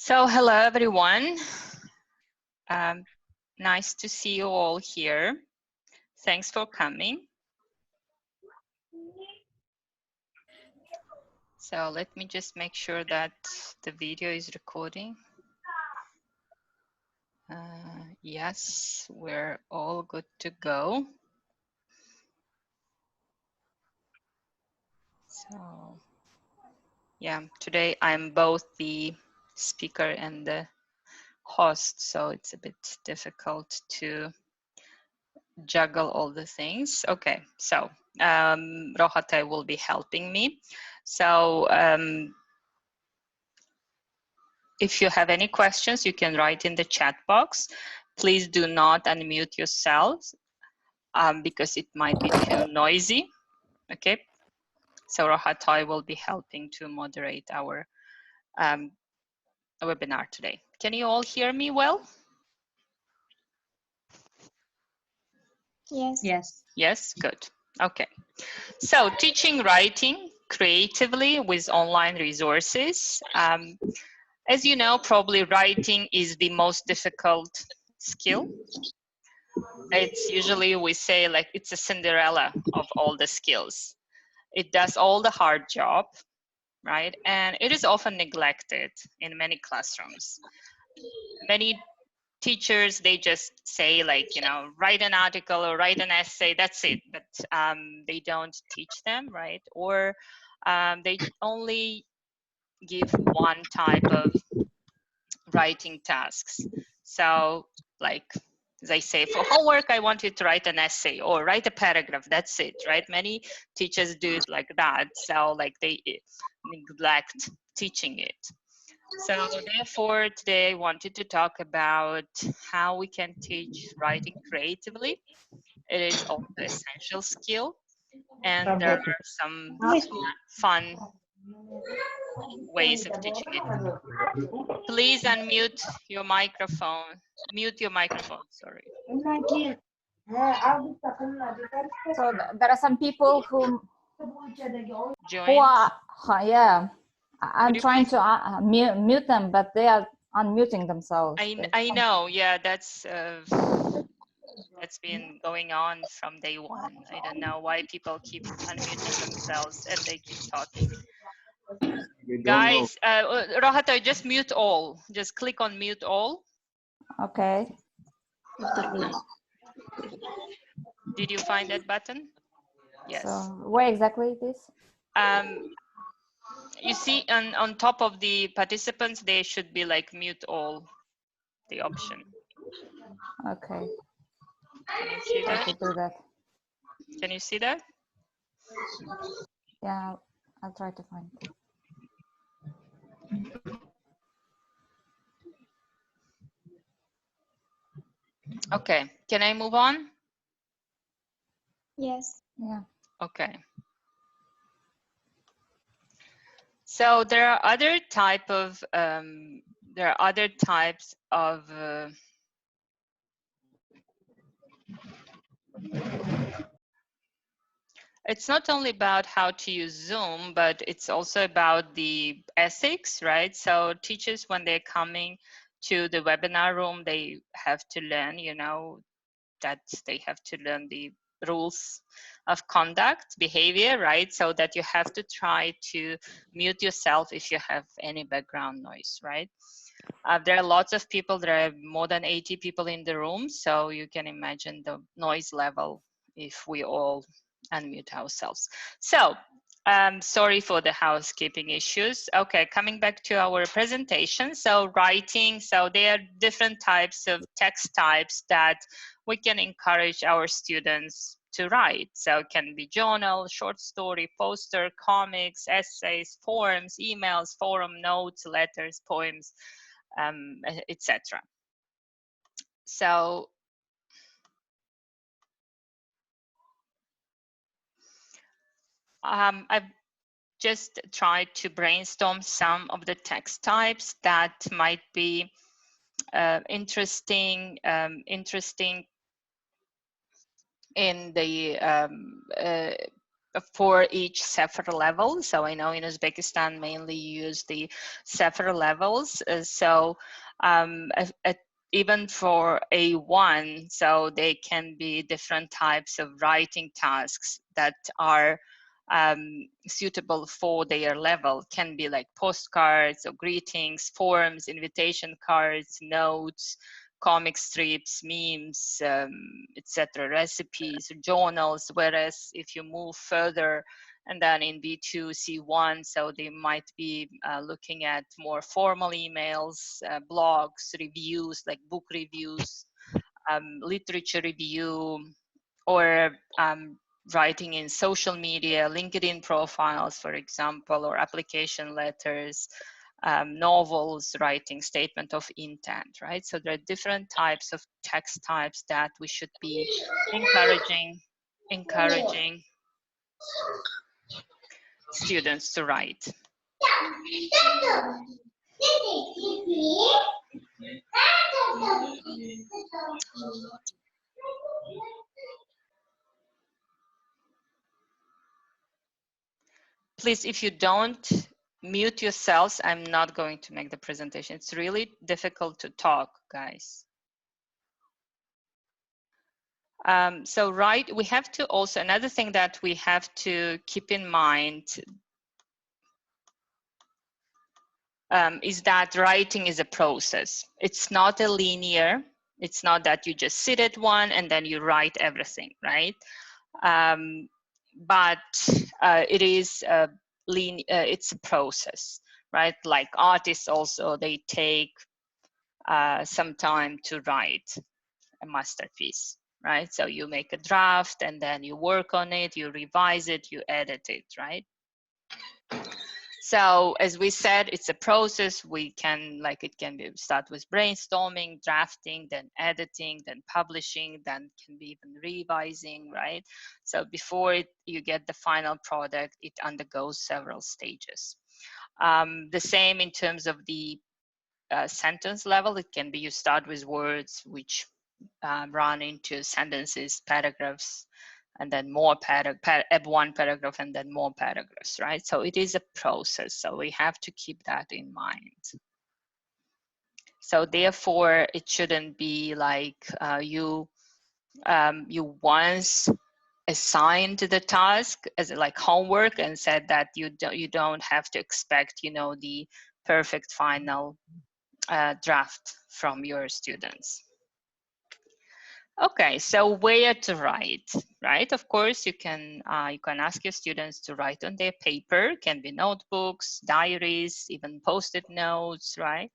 So hello everyone. Nice to see you all here. Thanks for coming. So let me just make sure that the video is recording. Yes, we're all good to go. So yeah, today I'm both the speaker and the host, so it's a bit difficult to juggle all the things. Okay, so Rohate will be helping me. So if you have any questions, you can write in the chat box. Please do not unmute yourselves because it might be too noisy. Okay, so Rohate will be helping to moderate our webinar today. Can you all hear me well? Yes. Yes. Yes, good. Okay. So teaching writing creatively with online resources. As you know, probably writing is the most difficult skill. It's usually, we say, like it's a Cinderella of all the skills. It does all the hard job, right? And it is often neglected in many classrooms. Many teachers, they just say, like, you know, write an article or write an essay, that's it. But they don't teach them, right? Or they only give one type of writing tasks. So like they say, for homework, I want you to write an essay or write a paragraph, that's it, right? Many teachers do it like that. So like they neglect teaching it. So therefore, today I wanted to talk about how we can teach writing creatively. It is also an essential skill, and there are some fun ways of teaching it. Please unmute your microphone. Mute your microphone, sorry. So there are some people who Join. are, yeah, I'm Could you trying please? to mute them, but they are unmuting themselves. I know, yeah, that's been going on from day one. I don't know why people keep unmuting themselves and they keep talking. Guys, Rohata, just mute all. Just click on mute all. Okay. Did you find that button? Yes. So where exactly it is? You see on top of the participants, there should be like mute all, the option. Okay. Can you see that? I could do that. Can you see that? Yeah, I'll try to find it. Okay, can I move on? Yes. Yeah. Okay. So there are other types of it's not only about how to use Zoom, but it's also about the ethics, right? So teachers, when they're coming to the webinar room, they have to learn, you know, that they have to learn the rules of conduct, behavior, right? So that you have to try to mute yourself if you have any background noise, right? There are lots of people, there are more than 80 people in the room, so you can imagine the noise level if we all unmute ourselves. So sorry for the housekeeping issues. Okay, coming back to our presentation. So writing, so there are different types of text types that we can encourage our students to write. So it can be journal, short story, poster, comics, essays, forms, emails, forum notes, letters, poems, etc. So I've just tried to brainstorm some of the text types that might be interesting in the for each Sefer level. So I know in Uzbekistan mainly use the Sefer levels. So even for A1, so they can be different types of writing tasks that are suitable for their level. Can be like postcards or greetings, forms, invitation cards, notes, comic strips, memes, etc., recipes, journals. Whereas if you move further, and then in B2, C1, so they might be looking at more formal emails, blogs, reviews, like book reviews, literature review, or writing in social media, LinkedIn profiles, for example, or application letters, novels, writing statement of intent, right? So there are different types of text types that we should be encouraging students to write. Please, if you don't mute yourselves, I'm not going to make the presentation. It's really difficult to talk, guys. So we have to also, another thing that we have to keep in mind is that writing is a process. It's not a linear. It's not that you just sit at one and then you write everything, right? But it is it's a process, right? Like artists also, they take some time to write a masterpiece, right? So you make a draft and then you work on it, you revise it, you edit it, right? So as we said, it's a process. We can, like, it can be start with brainstorming, drafting, then editing, then publishing, then can be even revising, right? So before you get the final product, it undergoes several stages. The same in terms of the sentence level. It can be you start with words which run into sentences, paragraphs, and then more one paragraph and then more paragraphs, right? So it is a process. So we have to keep that in mind. So therefore, it shouldn't be like you once assigned the task as like homework and said that you don't have to expect, you know, the perfect final draft from your students. Okay, so where to write, right? Of course, you can ask your students to write on their paper. Can be notebooks, diaries, even post-it notes, right?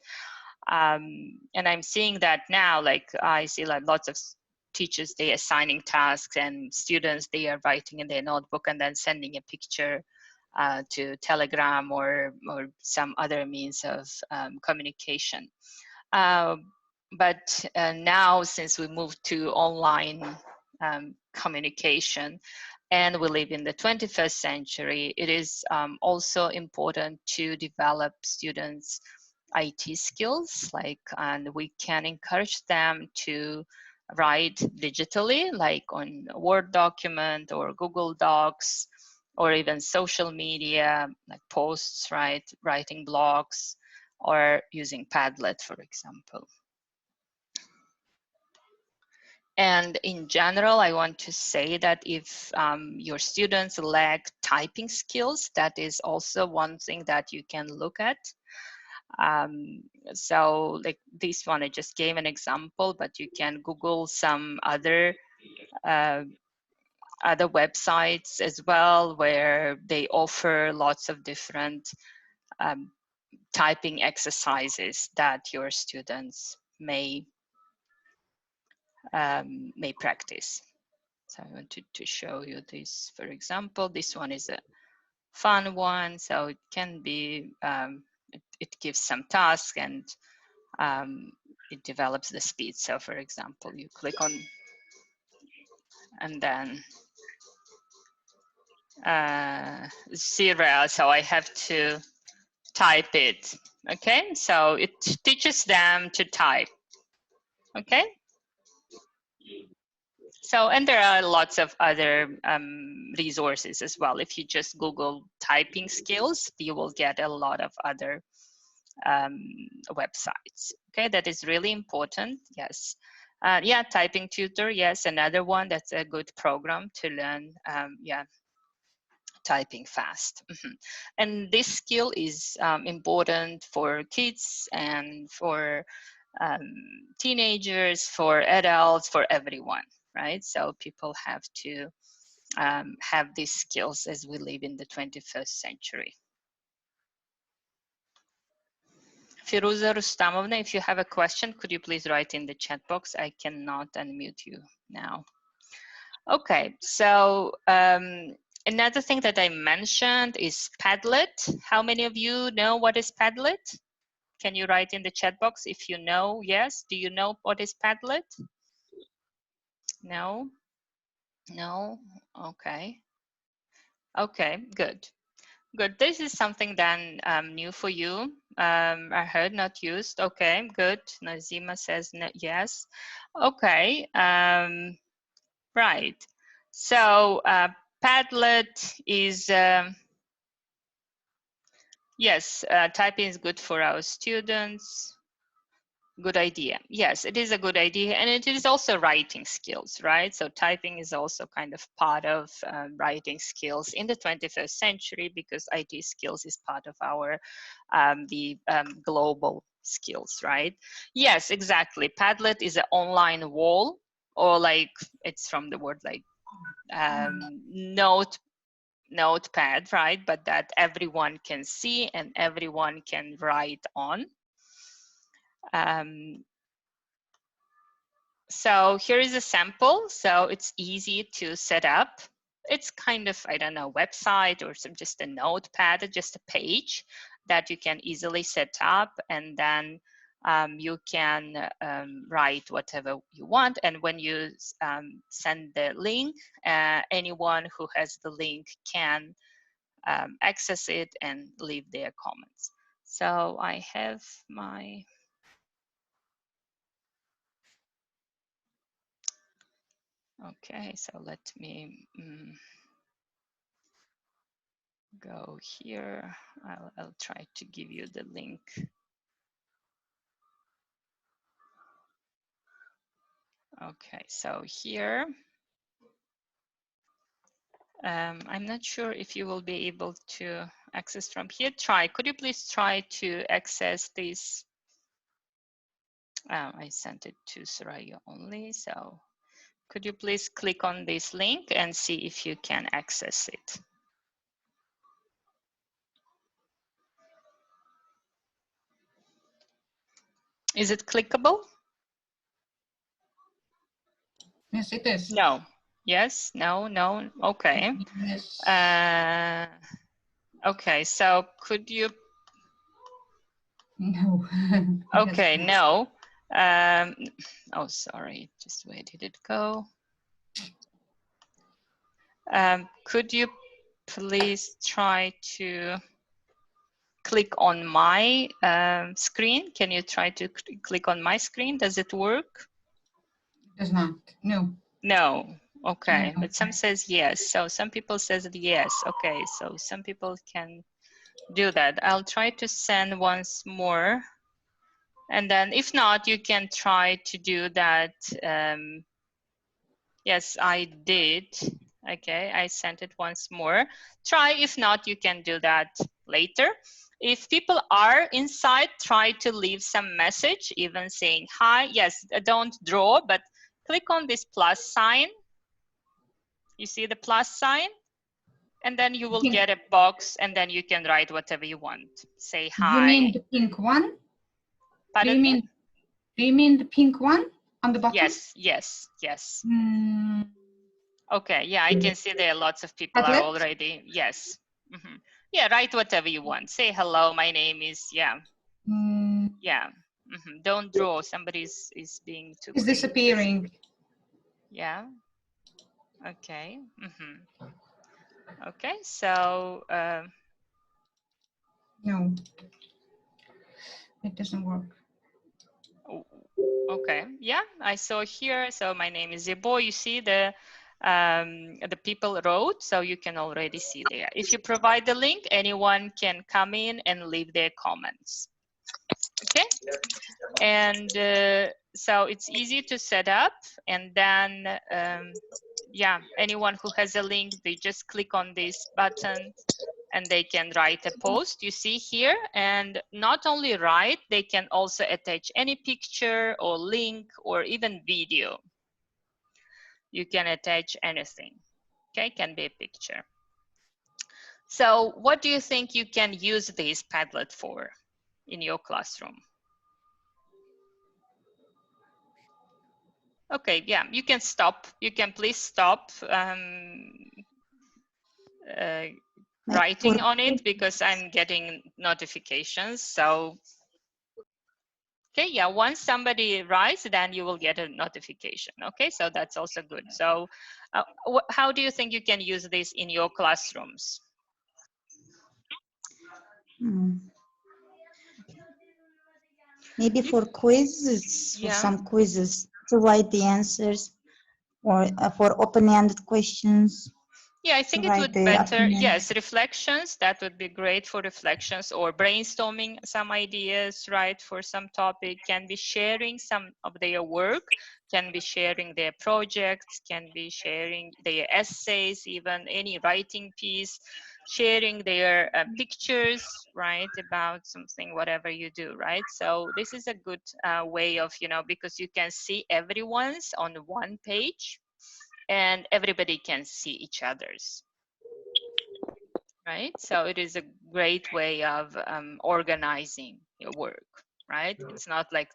And I'm seeing that now. Like I see like lots of teachers, they are assigning tasks, and students, they are writing in their notebook and then sending a picture to Telegram or some other means of communication. But now, since we moved to online communication and we live in the 21st century, it is also important to develop students' IT skills, and we can encourage them to write digitally, like on a Word document or Google Docs, or even social media, like posts, right? Writing blogs, or using Padlet, for example. And in general, I want to say that if your students lack typing skills, that is also one thing that you can look at. So like this one, I just gave an example, but you can Google some other websites as well, where they offer lots of different typing exercises that your students may practice. So I wanted to show you this, for example. This one is a fun one. So it can be, it gives some tasks, and it develops the speed. So for example, you click on, and then serial. So I have to type it. Okay, so it teaches them to type. Okay. So, and there are lots of other resources as well. If you just Google typing skills, you will get a lot of other websites. Okay, that is really important. Yes. Yeah, typing tutor. Yes, another one. That's a good program to learn. Yeah, typing fast. And this skill is important for kids and for teenagers, for adults, for everyone, right? So people have to have these skills as we live in the 21st century. Firuza Rustamovna, if you have a question, could you please write in the chat box? I cannot unmute you now. Okay, so another thing that I mentioned is Padlet. How many of you know what is Padlet? Can you write in the chat box if you know? Yes. Do you know what is Padlet? No. No. Okay. Okay. Good. Good. This is something then new for you. I heard not used. Okay. Good. Nazima says no, yes. Okay. Right. So Padlet is yes. Typing is good for our students. Good idea. Yes, it is a good idea. And it is also writing skills, right? So typing is also kind of part of writing skills in the 21st century because IT skills is part of our global skills, right? Yes, exactly. Padlet is an online wall, or like it's from the word like notepad, right? But that everyone can see and everyone can write on. So here is a sample. So it's easy to set up. It's kind of, I don't know, website or just a notepad, just a page that you can easily set up, and then you can write whatever you want. And when you send the link, anyone who has the link can access it and leave their comments. So I have my okay, so let me go here. I'll try to give you the link. Okay, so here, I'm not sure if you will be able to access from here. Could you please try to access this? I sent it to Soraya only, so could you please click on this link and see if you can access it? Is it clickable? Yes, it is. No. Yes, no, no, okay. Yes. Okay, so could you? No. Okay, no. Oh, sorry, just where did it go? Could you please try to click on my screen? Can you try to click on my screen? Does it work? Does not. No. No. Okay, No. but some says yes. So some people says yes. Okay, so some people can do that. I'll try to send once more. And then if not, you can try to do that. Yes, I did. Okay, I sent it once more. Try, if not, you can do that later. If people are inside, try to leave some message, even saying hi. Yes, don't draw, but click on this plus sign. You see the plus sign? And then you will get a box, and then you can write whatever you want. Say hi. You mean the pink one? Pardon me? Do you mean the pink one on the bottom? Yes, yes, yes. Mm. Okay, yeah, I can see there are lots of people are already, yes. Yeah, write whatever you want. Say hello, my name is, yeah. Yeah, don't draw, somebody is being too It's creative. disappearing. Yeah, okay. Okay, so. No, it doesn't work. Okay, yeah, I saw here. So my name is Zebo. You see the people wrote, so you can already see there. If you provide the link, anyone can come in and leave their comments. Okay, and so it's easy to set up, and then yeah, anyone who has a link, they just click on this button and they can write a post you see here, and not only write, they can also attach any picture or link or even video. You can attach anything, okay, can be a picture. So what do you think you can use this Padlet for in your classroom? Okay, yeah, you can stop. You can please stop writing on it because I'm getting notifications. So, okay, yeah, once somebody writes, then you will get a notification. Okay, so that's also good. So, how do you think you can use this in your classrooms? Maybe for quizzes, for some quizzes, to write the answers, or for open-ended questions. Yeah, I think it would be better. Yes, reflections, that would be great for reflections, or brainstorming some ideas, right, for some topic, can be sharing some of their work, can be sharing their projects, can be sharing their essays, even any writing piece, sharing their pictures, right, about something, whatever you do, right? So this is a good way of, you know, because you can see everyone's on one page, and everybody can see each other's, right? So it is a great way of organizing your work, right? It's not like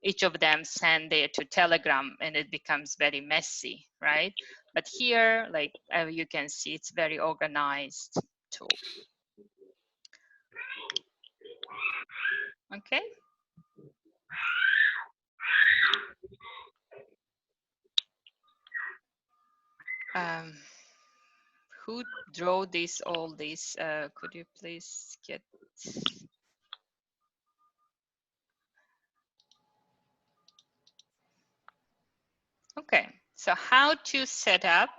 each of them send there to Telegram and it becomes very messy, right? But here, like you can see, it's very organized tool. Okay. Who drew this, all this? Could you please get? Okay, so how to set up?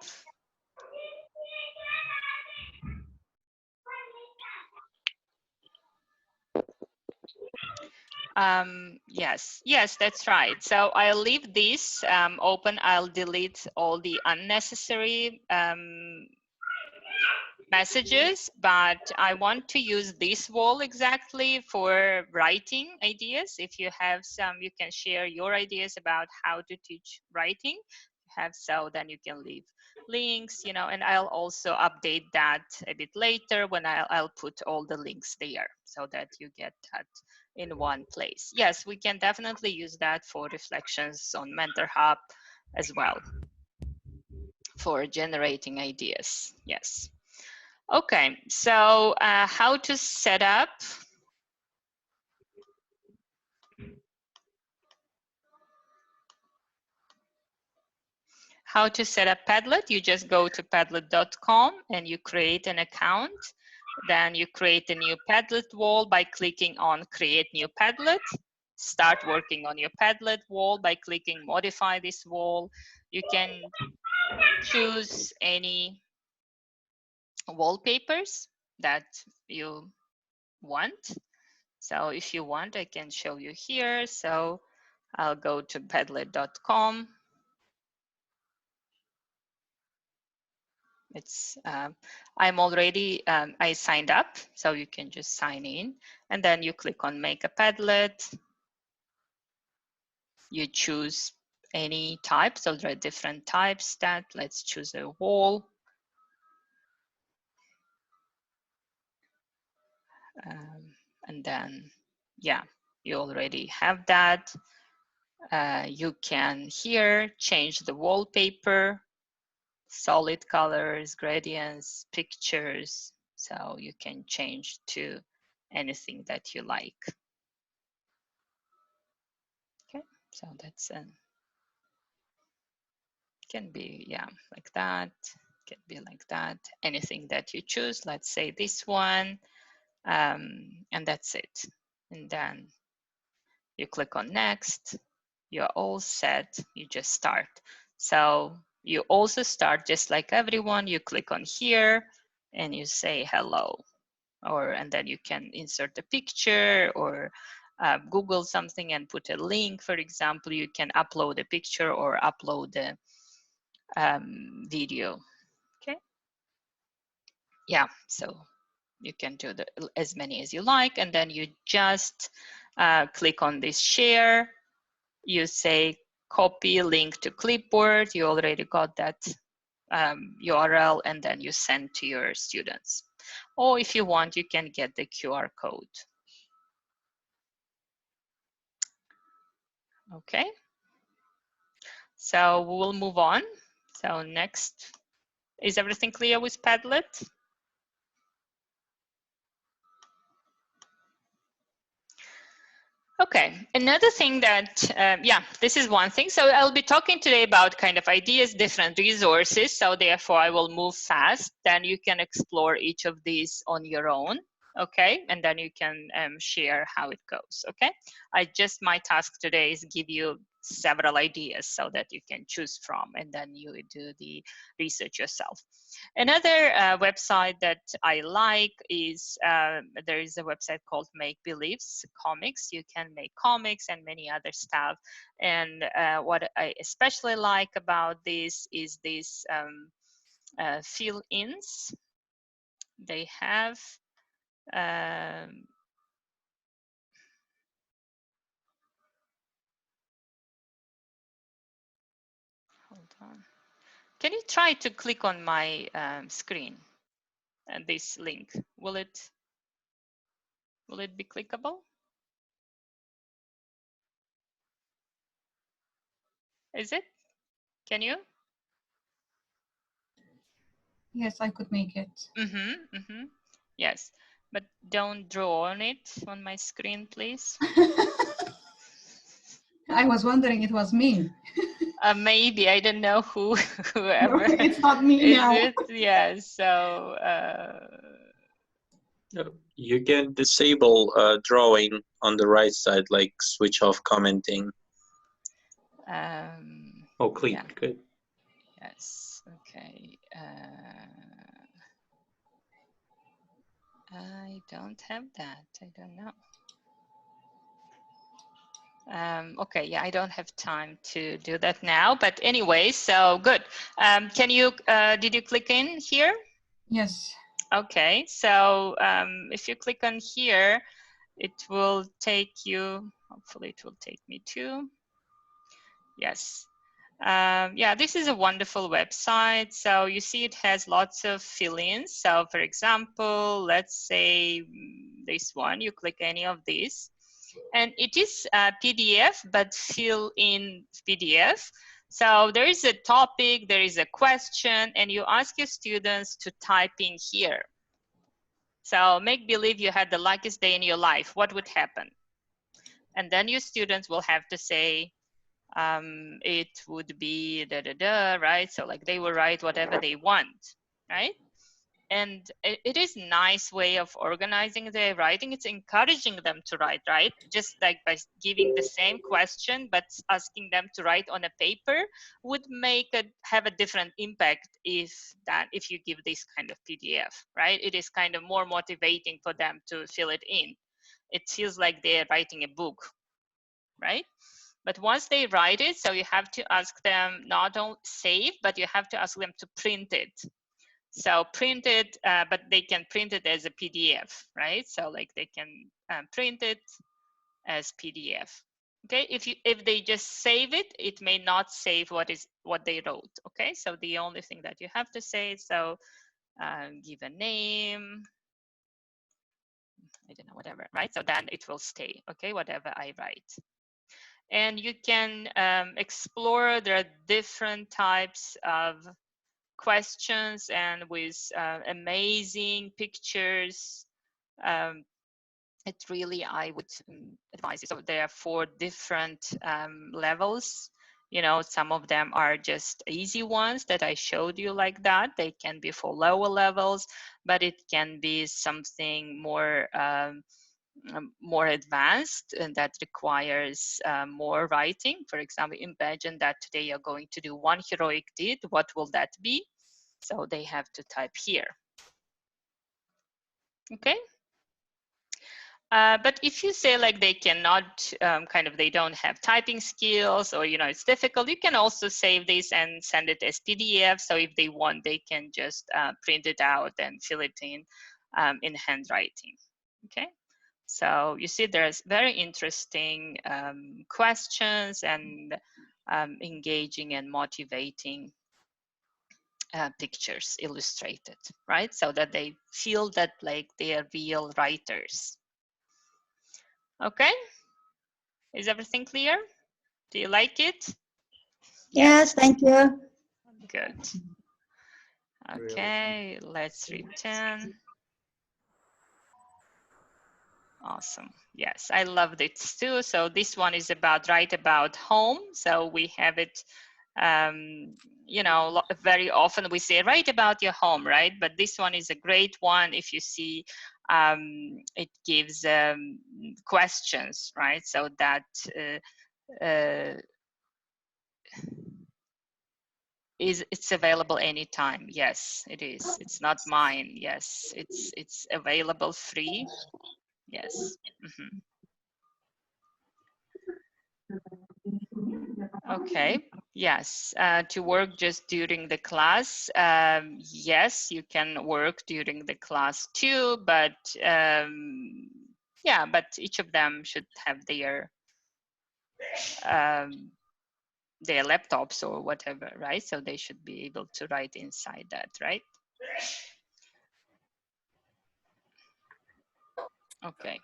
Yes, that's right. So I'll leave this open. I'll delete all the unnecessary messages, but I want to use this wall exactly for writing ideas. If you have some, you can share your ideas about how to teach writing. So then you can leave links, you know, and I'll also update that a bit later when I'll put all the links there so that you get that in one place. Yes, we can definitely use that for reflections on Mentor Hub as well, for generating ideas. Yes. Okay, so how to set up? How to set up Padlet? You just go to padlet.com and you create an account. Then you create a new Padlet wall by clicking on Create New Padlet. Start working on your Padlet wall by clicking Modify this wall. You can choose any wallpapers that you want. So if you want, I can show you here. So I'll go to padlet.com. It's I'm already I signed up, so you can just sign in, and then you click on Make a Padlet. You choose any type, so there are different types. That let's choose a wall. And then, yeah, you already have that. You can here change the wallpaper, solid colors, gradients, pictures. So you can change to anything that you like. Okay, so that's can be, yeah, like that. Can be like that. Anything that you choose. Let's say this one, and that's it. And then you click on next. you're all set, you just start. So you also start just like everyone, you click on here and you say hello, and then you can insert a picture or Google something and put a link. For example, you can upload a picture or upload a video. Okay. Yeah, so you can do as many as you like, and then you just click on this share. You say copy link to clipboard. You already got that URL, and then you send to your students. Or if you want, you can get the QR code. Okay, so we'll move on. So next, is everything clear with Padlet? Okay, another thing that, yeah, this is one thing. So I'll be talking today about kind of ideas, different resources. So therefore I will move fast. Then you can explore each of these on your own. Okay, and then you can share how it goes. Okay, my task today is give you several ideas so that you can choose from, and then you do the research yourself. Another website that I like is there is a website called Make Believes Comics. You can make comics and many other stuff. And what I especially like about this is these fill-ins they have. Hold on. Can you try to click on my screen and this link? Will it be clickable? Is it? Can you? Yes, I could make it. Yes, but don't draw on it on my screen, please. I was wondering it was me. Maybe, I don't know whoever. No, it's not me is now. it? Yeah, so. You can disable drawing on the right side, like switch off commenting. Oh, click, yeah. good. Yes, okay. I don't have that, I don't know. Okay, yeah, I don't have time to do that now, but anyway, so good. Can you, did you click in here? Yes. Okay, so if you click on here, it will take you, hopefully it will take me to, yes. Yeah, this is a wonderful website. So you see it has lots of fill-ins. So for example, let's say this one, you click any of these. And it is a PDF, but fill in PDF. So there is a topic, there is a question, and you ask your students to type in here. So make believe you had the luckiest day in your life. What would happen? And then your students will have to say, it would be right? So like they will write whatever they want, right? And it is a nice way of organizing their writing. It's encouraging them to write, right? Just like by giving the same question, but asking them to write on a paper would have a different impact if you give this kind of PDF, right? It is kind of more motivating for them to fill it in. It feels like they're writing a book, right? But once they write it, so you have to ask them not only save, but you have to ask them to print it. So print it, but they can print it as a PDF, right? So like they can print it as PDF. Okay, if they just save it, it may not save what they wrote. Okay, so the only thing that you have to say, so give a name, I don't know, whatever, right? So then it will stay. Okay, whatever I write. And you can explore, there are different types of questions and with amazing pictures. It really, I would advise you. So there are 4 different levels. You know, some of them are just easy ones that I showed you like that. They can be for lower levels, but it can be something more more advanced and that requires more writing. For example, imagine that today you're going to do one heroic deed. What will that be? So they have to type here. Okay. But if you say like they cannot, they don't have typing skills, or it's difficult, you can also save this and send it as PDF. So if they want, they can just print it out and fill it in handwriting. Okay. So you see, there's very interesting questions and engaging and motivating pictures illustrated, right? So that they feel that like they are real writers. Okay, is everything clear? Do you like it? Yes, thank you. Good. Okay, let's return. Awesome. Yes, I loved it too. So this one is about write about home. So we have it, very often we say write about your home, right? But this one is a great one. If you see, it gives questions, right? So that it's available anytime. Yes, it is. It's not mine. Yes, it's available free. Yes. Okay. Yes. To work just during the class. Yes, you can work during the class too, but yeah, but each of them should have their laptops or whatever, right? So they should be able to write inside that, right? Okay.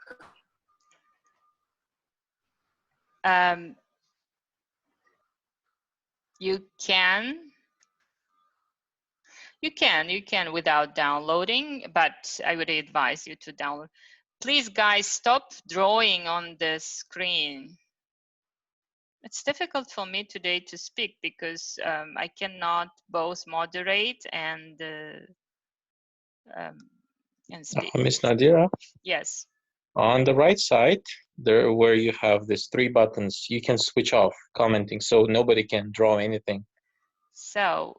You can without downloading, but I would advise you to download. Please, guys, stop drawing on the screen. It's difficult for me today to speak because I cannot both moderate and speak. Miss Nadira? Yes. On the right side, there where you have these three buttons, you can switch off commenting so nobody can draw anything. So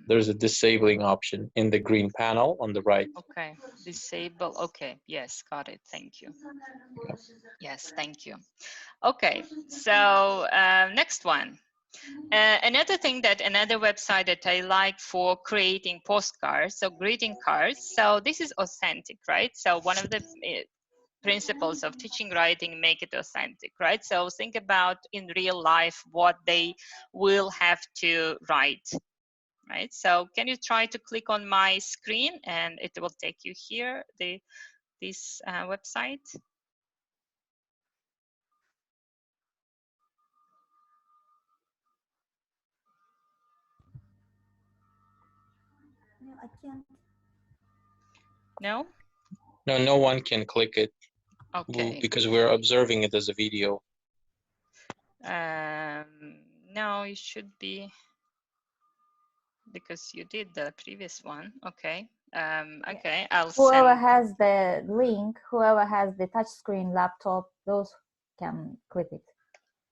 there's a disabling option in the green panel on the right. Okay, disable. Okay, yes, got it. Thank you. Yep. Yes, thank you. Okay, so next one. Another thing another website that I like for creating postcards, so greeting cards. So this is authentic, right? So one of the principles of teaching writing, make it authentic, right? So think about in real life what they will have to write, right? So can you try to click on my screen and it will take you here, this website? No, I can't. No? No, no one can click it. Okay. Because we're observing it as a video. No, it should be because you did the previous one. Okay. Okay, I'll Whoever send. has the link, whoever has the touchscreen laptop, those can click it.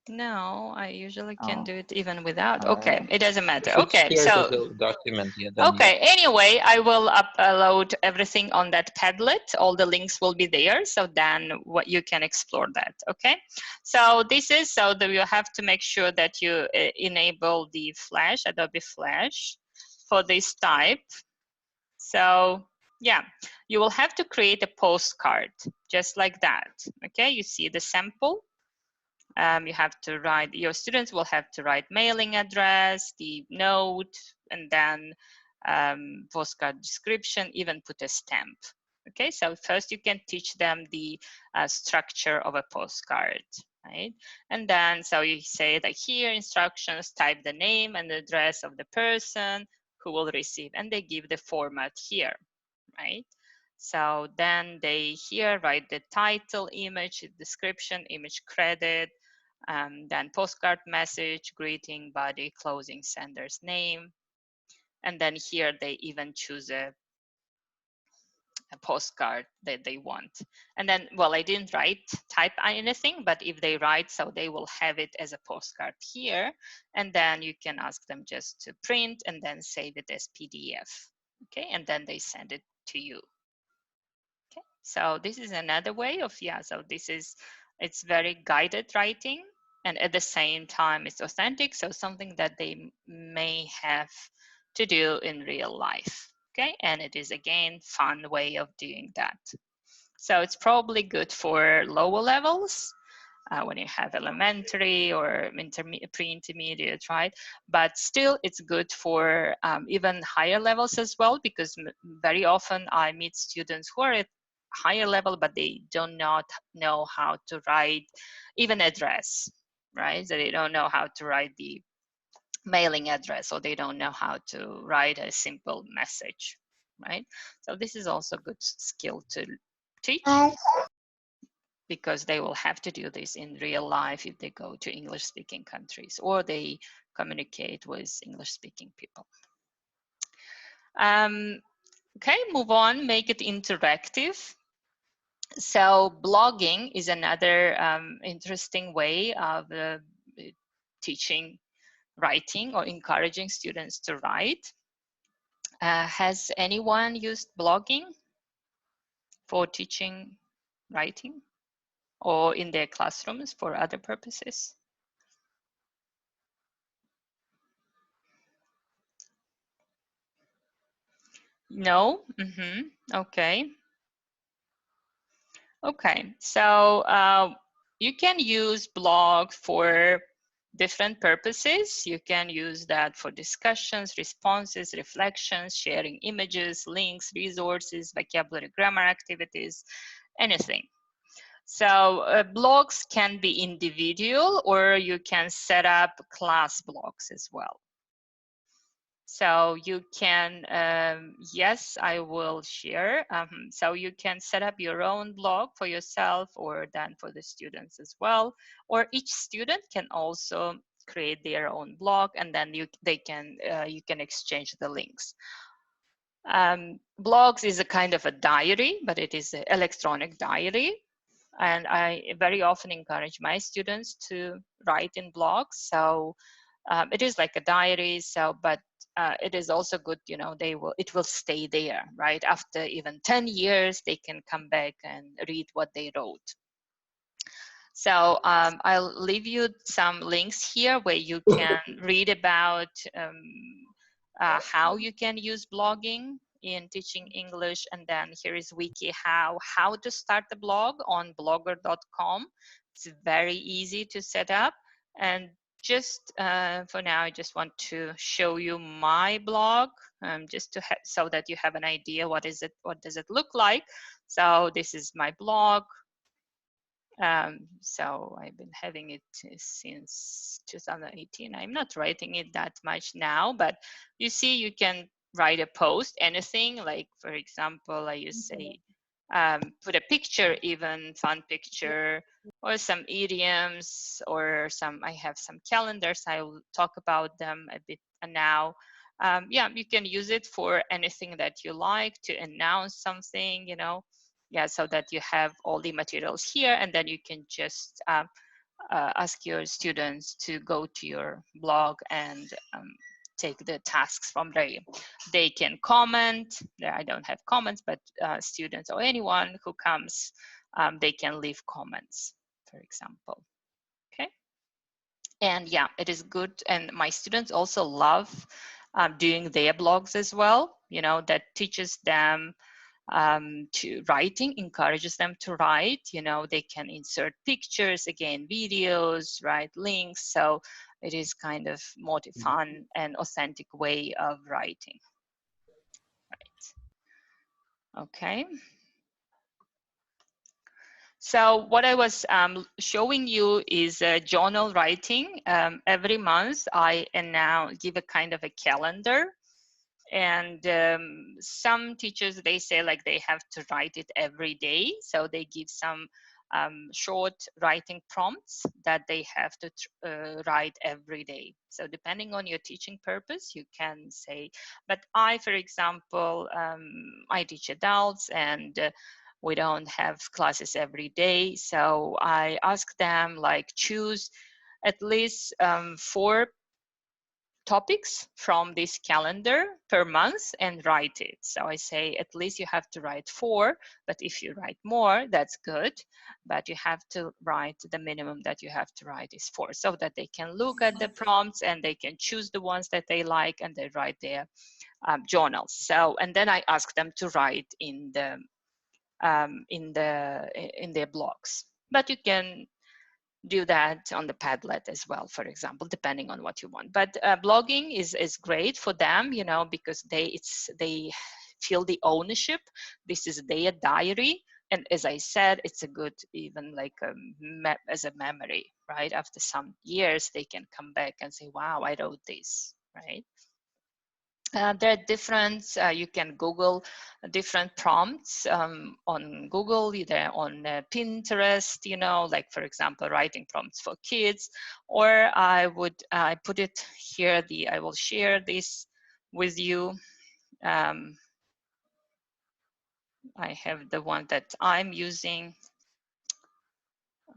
No, I usually can Oh. do it even without. Oh, Okay, really? it doesn't matter. If it's Okay, shared so as a document, yeah, then okay, anyway, I will upload everything on that Padlet. All the links will be there, so then what you can explore that. Okay, so this is so that you have to make sure that you enable the Flash, Adobe Flash, for this type. So yeah, you will have to create a postcard just like that. Okay, you see the sample. You have to write, your students will have to write mailing address, the note, and then postcard description, even put a stamp. Okay, so first you can teach them the structure of a postcard, right? And then, so you say that here, instructions, type the name and the address of the person who will receive, and they give the format here, right? So then they here write the title, image, description, image credit, then postcard message, greeting, body, closing, sender's name. And then here they even choose a postcard that they want. And then, well, I didn't type anything, but if they write, so they will have it as a postcard here. And then you can ask them just to print and then save it as PDF. Okay, and then they send it to you. Okay, so this is another way of, yeah, so this is, it's very guided writing, and at the same time it's authentic, so something that they may have to do in real life. Okay, and it is again fun way of doing that. So it's probably good for lower levels when you have elementary or pre-intermediate, right? But still, it's good for even higher levels as well, because very often I meet students who are at higher level, but they do not know how to write even address, right? So they don't know how to write the mailing address, or they don't know how to write a simple message, right? So this is also a good skill to teach, because they will have to do this in real life if they go to English-speaking countries or they communicate with English-speaking people. Okay, move on, make it interactive. So blogging is another interesting way of teaching writing or encouraging students to write. Has anyone used blogging for teaching writing or in their classrooms for other purposes? No? Okay. Okay, so you can use blog for different purposes. You can use that for discussions, responses, reflections, sharing images, links, resources, vocabulary, grammar activities, anything. So blogs can be individual, or you can set up class blogs as well. So you can, yes, I will share. So you can set up your own blog for yourself, or then for the students as well. Or each student can also create their own blog, and then you can exchange the links. Blogs is a kind of a diary, but it is an electronic diary. And I very often encourage my students to write in blogs. So it is like a diary. So, but it is also good, you know, it will stay there, right? After even 10 years, they can come back and read what they wrote. So I'll leave you some links here where you can read about how you can use blogging in teaching English. And then here is WikiHow, how to start a blog on blogger.com. It's very easy to set up. And just for now, I just want to show you my blog, just to so that you have an idea what does it look like. So this is my blog. So I've been having it since 2018. I'm not writing it that much now, but you see, you can write a post, anything, like, for example, I used to say, put a picture, even fun picture, or some idioms, or I have some calendars. I will talk about them a bit now. Yeah, you can use it for anything that you like, to announce something, you know. Yeah, so that you have all the materials here, and then you can just ask your students to go to your blog and take the tasks from there. They can comment. I don't have comments, but students or anyone who comes, they can leave comments, for example. Okay. And yeah, it is good. And my students also love doing their blogs as well. You know, that teaches them to writing, encourages them to write. You know, they can insert pictures, again, videos, write links. So it is kind of more fun and authentic way of writing. Right. Okay. So what I was showing you is journal writing. Every month I now give a kind of a calendar. And some teachers, they say like they have to write it every day. So they give some short writing prompts that they have to write every day. So depending on your teaching purpose, you can say, but I, for example, I teach adults and we don't have classes every day. So I ask them like choose at least 4 topics from this calendar per month and write it. So I say at least you have to write 4, but if you write more, that's good. But you have to write the minimum that you have to write is 4, so that they can look at the prompts and they can choose the ones that they like and they write their journals. So, and then I ask them to write in their blogs. But you can do that on the Padlet as well, for example, depending on what you want. But blogging is great for them, you know, because they feel the ownership. This is their diary, and as I said, it's a good even like as a memory, right? After some years, they can come back and say, "Wow, I wrote this," right? There are different, you can Google different prompts on Google, either on Pinterest, you know, like for example, writing prompts for kids, or I put it here, I will share this with you. I have the one that I'm using.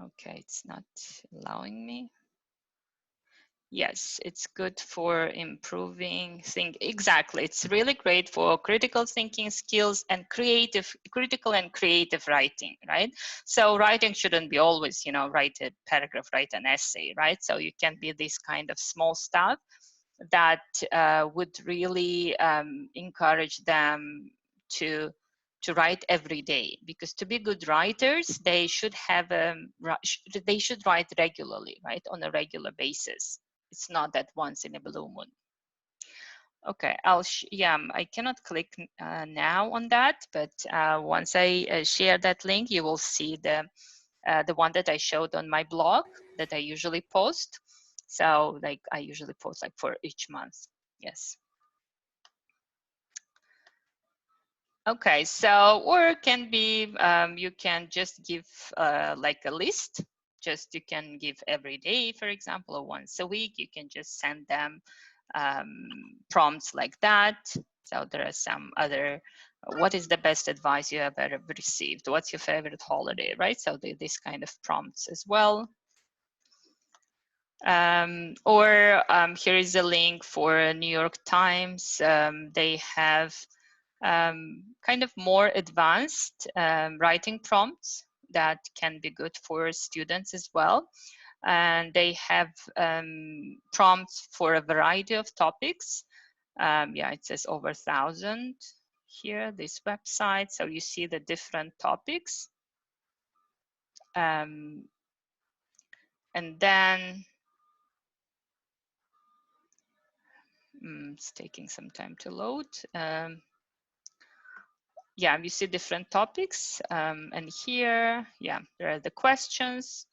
Okay, it's not allowing me. Yes, it's good for improving exactly. It's really great for critical thinking skills and critical and creative writing, right? So writing shouldn't be always, you know, write a paragraph, write an essay, right? So you can be this kind of small stuff that would really encourage them to write every day, because to be good writers, they should have they should write regularly, right, on a regular basis. It's not that once in a blue moon. Okay, I cannot click now on that, but once I share that link, you will see the one that I showed on my blog that I usually post. So like I usually post like for each month. Yes. Okay, so or it can be you can just give like a list. Just you can give every day, for example, or once a week. You can just send them prompts like that. So there are some other. What is the best advice you have ever received? What's your favorite holiday, right? So this kind of prompts as well. Here is a link for New York Times. They have kind of more advanced writing prompts that can be good for students as well. And they have prompts for a variety of topics. Yeah, it says over 1,000 here, this website. So you see the different topics. And then it's taking some time to load. Yeah, you see different topics. And here, yeah, there are the questions.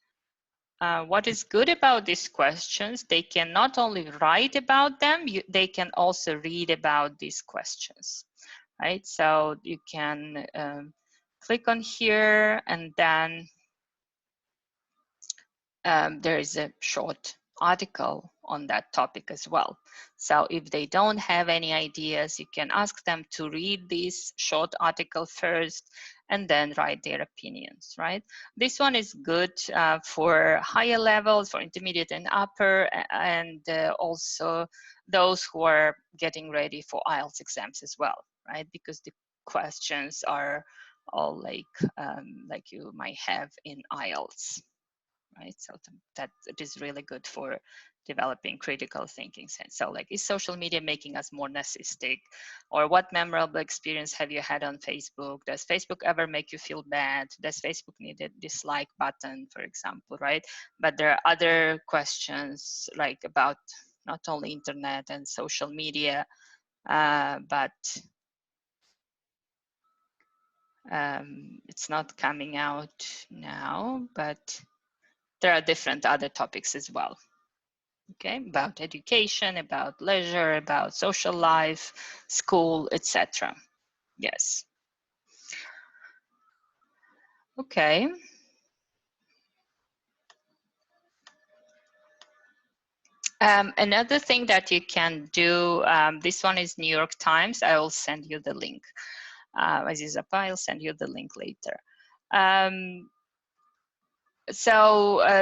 What is good about these questions, they can not only write about them, they can also read about these questions, right? So you can click on here, and then there is a short article on that topic as well. So if they don't have any ideas, you can ask them to read this short article first and then write their opinions, right? This one is good for higher levels, for intermediate and upper, and also those who are getting ready for IELTS exams as well, right? Because the questions are all like you might have in IELTS. Right, so that it is really good for developing critical thinking sense. So like, is social media making us more narcissistic? Or what memorable experience have you had on Facebook? Does Facebook ever make you feel bad? Does Facebook need a dislike button, for example, right? But there are other questions like about not only internet and social media, but it's not coming out now, but there are different other topics as well. Okay, about education, about leisure, about social life, school, etc. Yes. Okay. Another thing that you can do, this one is New York Times. I will send you the link. Azizapa, I'll send you the link later.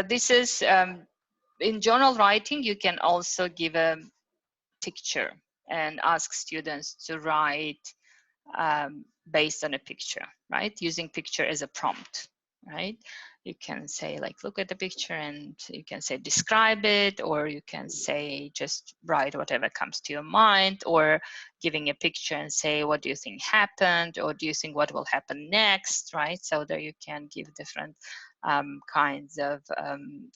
This is, in journal writing, you can also give a picture and ask students to write based on a picture, right? Using picture as a prompt, right? You can say like, look at the picture, and you can say describe it, or you can say just write whatever comes to your mind, or giving a picture and say, what do you think happened, or do you think what will happen next, right? So there you can give different kinds of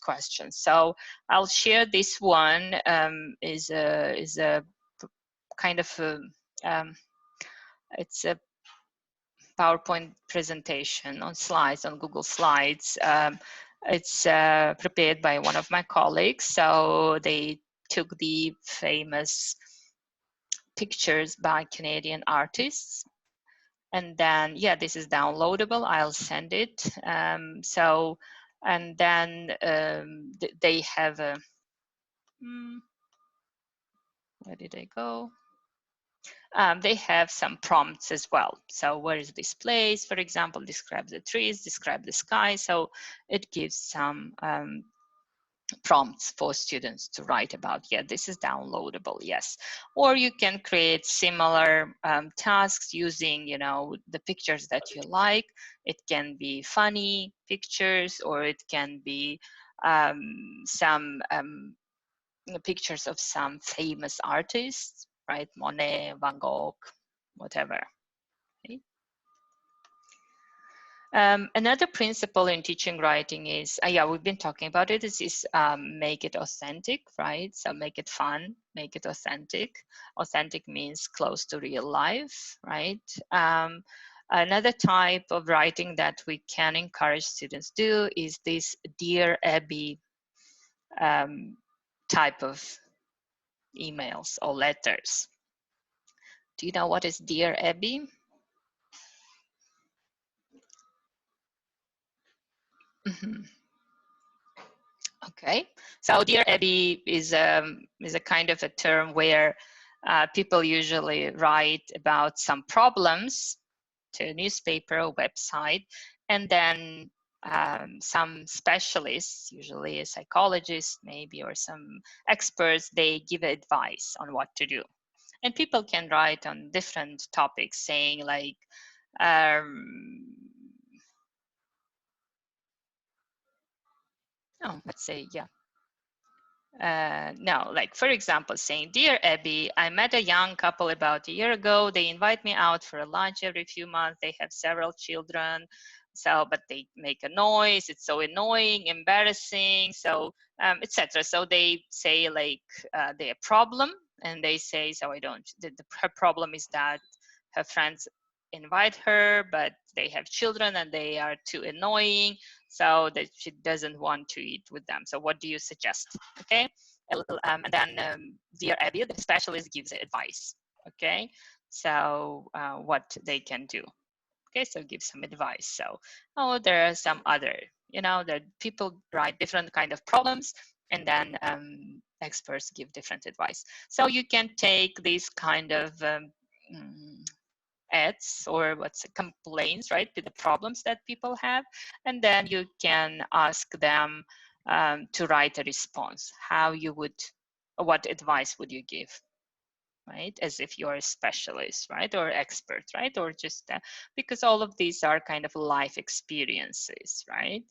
questions. So I'll share this one. Is a kind of it's a PowerPoint presentation on slides, on Google Slides. It's prepared by one of my colleagues. So they took the famous pictures by Canadian artists. And then, yeah, this is downloadable. I'll send it. And then they have a, where did they go? They have some prompts as well. So where is this place, for example, describe the trees, describe the sky. So it gives some prompts for students to write about. Yeah, this is downloadable, yes. Or you can create similar tasks using, you know, the pictures that you like. It can be funny pictures, or it can be some pictures of some famous artists, right? Monet, Van Gogh, whatever. Okay. Another principle in teaching writing is, yeah, we've been talking about it, is make it authentic, right? So make it fun, make it authentic. Authentic means close to real life, right? Another type of writing that we can encourage students do is this Dear Abby type of emails or letters. Do you know what is Dear Abby? Okay, so Dear Abby is a kind of a term where people usually write about some problems to a newspaper or website, and then some specialists, usually a psychologist maybe, or some experts, they give advice on what to do. And people can write on different topics, saying like, let's say, yeah. No, like for example, saying, Dear Abby, I met a young couple about a year ago. They invite me out for a lunch every few months. They have several children, but they make a noise. It's so annoying, embarrassing, so etc. So they say like their problem, and they say, so I don't. Her problem is that her friends invite her, but they have children and they are too annoying, so that she doesn't want to eat with them. So what do you suggest? Okay, and then Dear Abby, the specialist, gives advice. Okay, so what they can do. Okay, so give some advice. So, there are some other, you know, that people write different kind of problems, and then experts give different advice. So you can take these kind of ads, or complaints, right, with the problems that people have, and then you can ask them to write a response. What advice would you give, right, as if you're a specialist, right, or expert, right, or just because all of these are kind of life experiences, right?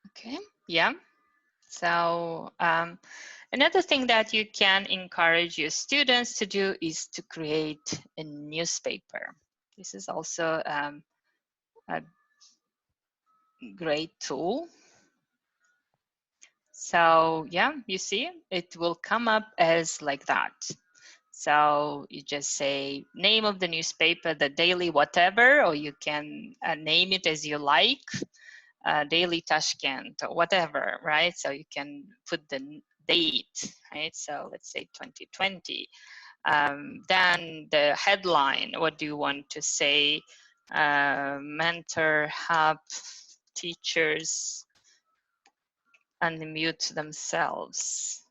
Okay, yeah. So another thing that you can encourage your students to do is to create a newspaper. This is also a great tool. So yeah, you see, it will come up as like that. So you just say name of the newspaper, the daily whatever, or you can name it as you like. Daily Tashkent, or whatever, right? So you can put the date, right? So let's say 2020. Then the headline, what do you want to say? Mentor, hub, teachers, unmute themselves.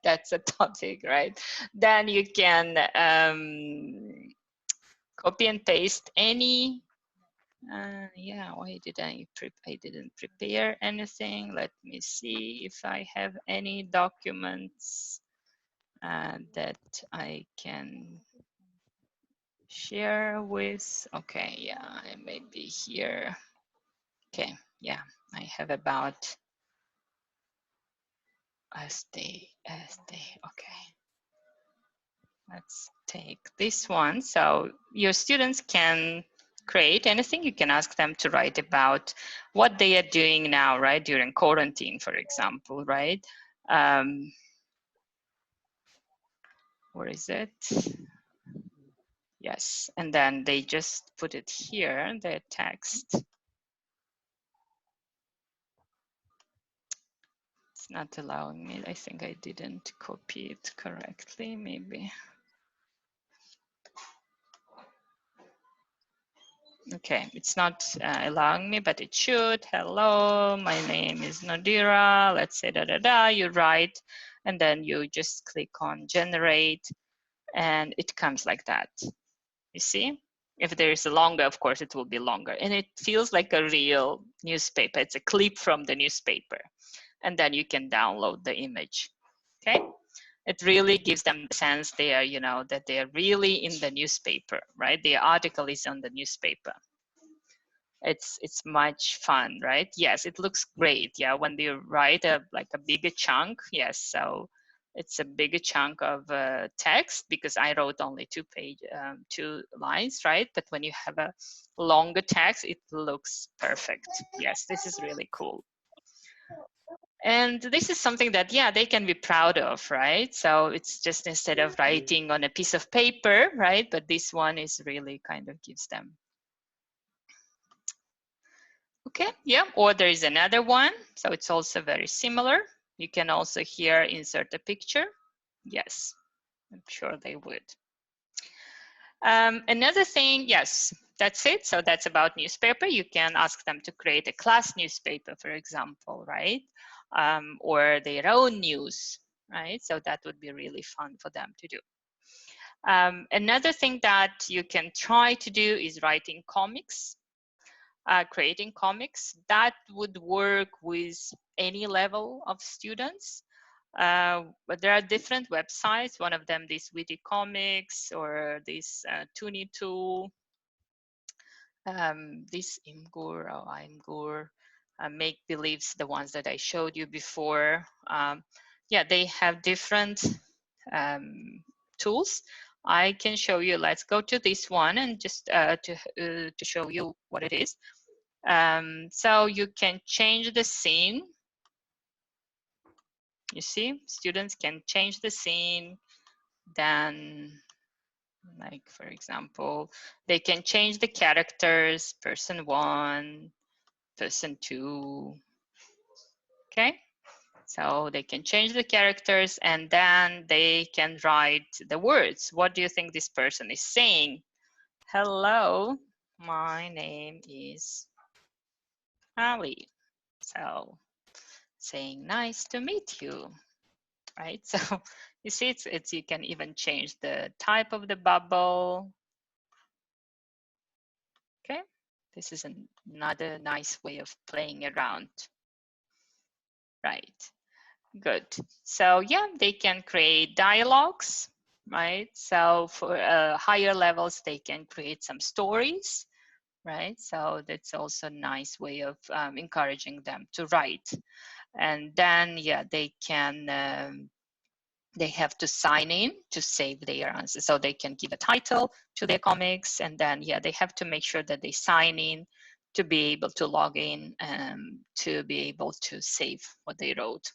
That's a topic, right? Then you can copy and paste any. Yeah, why did I didn't prepare anything? Let me see if I have any documents that I can share with. Okay, yeah, I may be here. Okay, yeah, I have about SD. Okay, let's take this one. So your students can create anything. You can ask them to write about what they are doing now, right, during quarantine, for example, right? Where is it? Yes, and then they just put it here, the text. It's not allowing me. I think I didn't copy it correctly, maybe. Okay, it's not allowing me, but it should. Hello, my name is Nadira. Let's say you write, and then you just click on generate, and it comes like that. You see? If there is a longer, of course, it will be longer. And it feels like a real newspaper. It's a clip from the newspaper. And then you can download the image. Okay? It really gives them the sense they are, you know, that they are really in the newspaper, right? The article is on the newspaper. It's much fun, right? Yes, it looks great. Yeah, when they write like a bigger chunk, yes. So it's a bigger chunk of text because I wrote only 2 lines, right? But when you have a longer text, it looks perfect. Yes, this is really cool. And this is something that, yeah, they can be proud of, right? So it's just instead of writing on a piece of paper, right? But this one is really kind of gives them. Okay, yeah, or there is another one. So it's also very similar. You can also here insert a picture. Yes, I'm sure they would. Another thing, yes, that's it. So that's about newspaper. You can ask them to create a class newspaper, for example, right? Or their own news, right? So that would be really fun for them to do. Another thing that you can try to do is writing comics. Creating comics that would work with any level of students, but there are different websites. One of them, this Witty Comics, or this Toonie Tool, this Imgur, Make Believes, the ones that I showed you before. Yeah, they have different tools. I can show you. Let's go to this one and just to show you what it is. So you can change the scene. You see, students can change the scene. Then, like for example, they can change the characters, person 1, person 2. Okay, so they can change the characters and then they can write the words. What do you think this person is saying? Hello, my name is Ali. So saying nice to meet you, right? So you see, it's you can even change the type of the bubble. Okay, this is another nice way of playing around. Right, good. So yeah, they can create dialogues, right? So for higher levels, they can create some stories, right? So that's also a nice way of encouraging them to write. And then, yeah, they can, they have to sign in to save their answers. So they can give a title to their comics, and then, yeah, they have to make sure that they sign in to be able to log in and to be able to save what they wrote.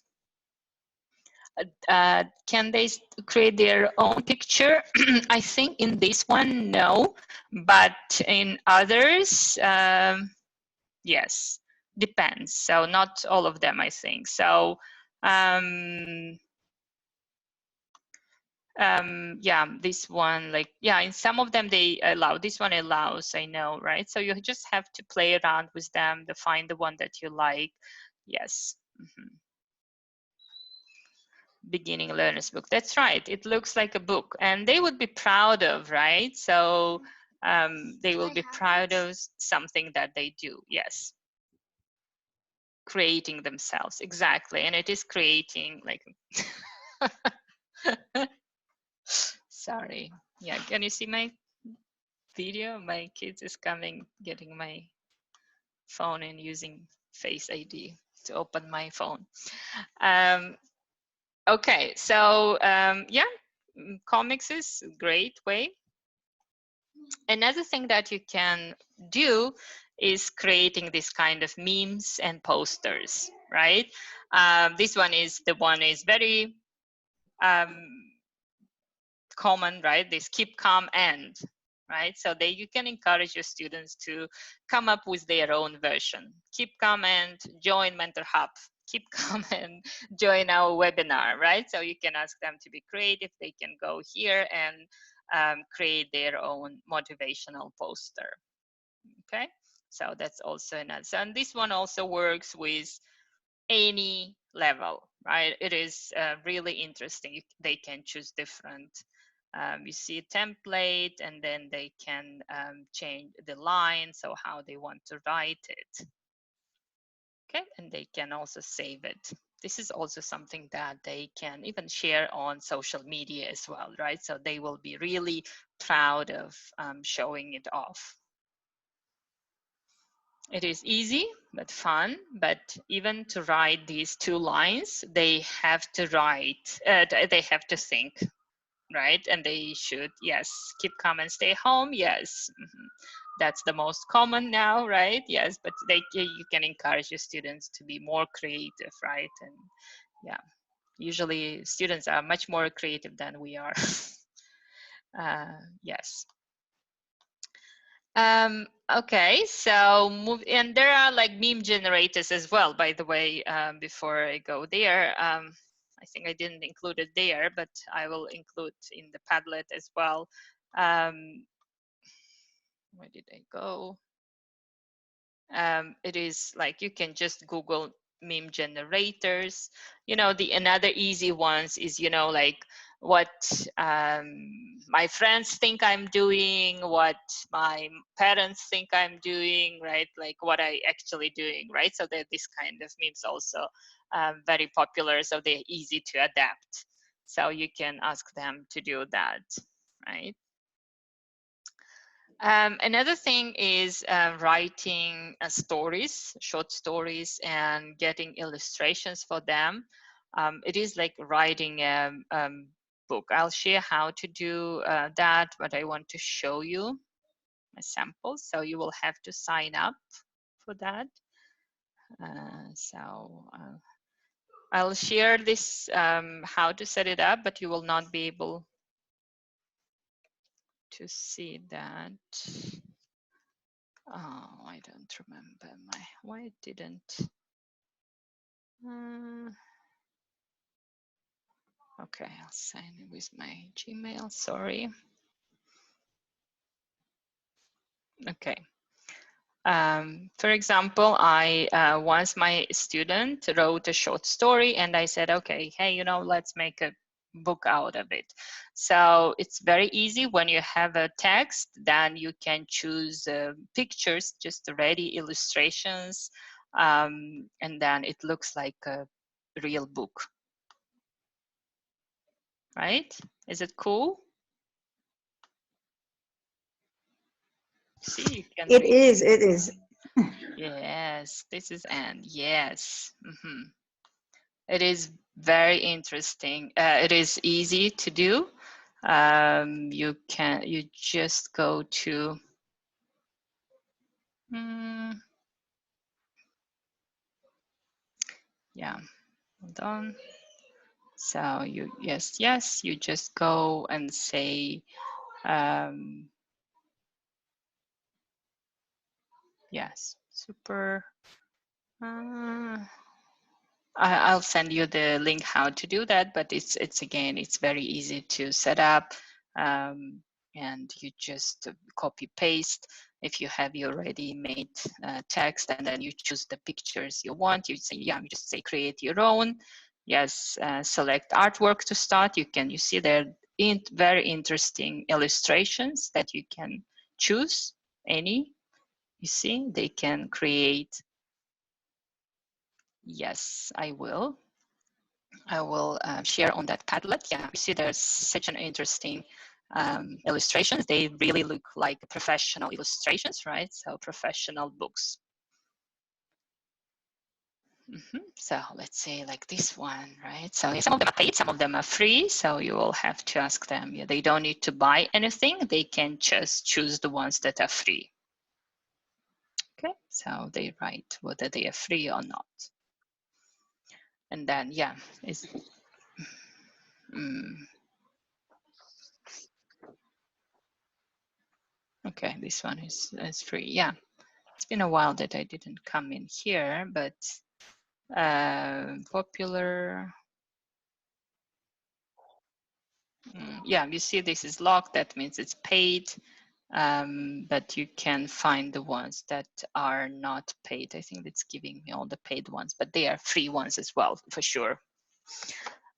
Can they create their own picture? I think in this one, no, but in others, yes, depends. So not all of them, I think. So Yeah, this one, like, yeah, in some of them they allow, this one allows, I know, right? So you just have to play around with them to find the one that you like. Yes. Beginning learner's book, that's right, it looks like a book, and they would be proud of, right? So they will be proud of something that they do. Yes, creating themselves, exactly. And it is creating, like sorry, yeah, can you see my video? My kids is coming, getting my phone and using Face ID to open my phone. Okay, so yeah, comics is a great way. Another thing that you can do is creating this kind of memes and posters, right? This one is very common, right? This keep calm and, right? So you can encourage your students to come up with their own version. Keep calm and join Mentor Hub. Keep calm and join our webinar, right? So you can ask them to be creative. They can go here and create their own motivational poster. Okay, so that's also another. And this one also works with any level, right? It is really interesting. They can choose different. You see a template, and then they can change the line, so how they want to write it. Okay, and they can also save it. This is also something that they can even share on social media as well, right? So they will be really proud of showing it off. It is easy but fun, but even to write these 2 lines, they have to write, they have to think, right? And they should, yes, keep calm and stay home, yes. That's the most common now, right? Yes, but you can encourage your students to be more creative, right? And yeah, usually students are much more creative than we are. Yes. Okay, so and there are like meme generators as well, by the way. Before I go there, I think I didn't include it there, but I will include in the Padlet as well. Where did I go? It is like you can just Google meme generators. You know, another easy ones is, you know, like what my friends think I'm doing, what my parents think I'm doing, right? Like what I actually doing, right? So that this kind of memes also very popular, so they're easy to adapt. So you can ask them to do that, right? Another thing is writing stories, short stories, and getting illustrations for them. It is like writing a book. I'll share how to do that, but I want to show you a sample. So you will have to sign up for that. I'll share this, how to set it up, but you will not be able to see that. Oh, I don't remember why it didn't. Okay, I'll sign in with my Gmail, sorry. Okay. For example, once my student wrote a short story and I said, okay, hey, you know, let's make a book out of it. So it's very easy. When you have a text, then you can choose pictures, just ready illustrations, and then it looks like a real book. Right? Is it cool? See, you can. It is. It is. Yes, this is Anne. Yes. It is very interesting. It is easy to do. You just go to yeah, hold on. So yes, you just go and say yes, super. I'll send you the link how to do that, but it's again, it's very easy to set up, and you just copy paste. If you have your already made text, and then you choose the pictures you want, you say, yeah, you just say create your own. Yes, select artwork to start. You see there very interesting illustrations that you can choose any. You see, they can create. Yes, I will share on that Padlet. Yeah, you see there's such an interesting illustrations. They really look like professional illustrations, right? So professional books. So let's say like this one, right? So some of them are paid, some of them are free. So you will have to ask them. Yeah, they don't need to buy anything. They can just choose the ones that are free. Okay, so they write whether they are free or not. And then, yeah, it's, okay, this one is free. Yeah, it's been a while that I didn't come in here, but popular. Yeah, you see this is locked. That means it's paid, but you can find the ones that are not paid. I think it's giving me all the paid ones, but they are free ones as well, for sure.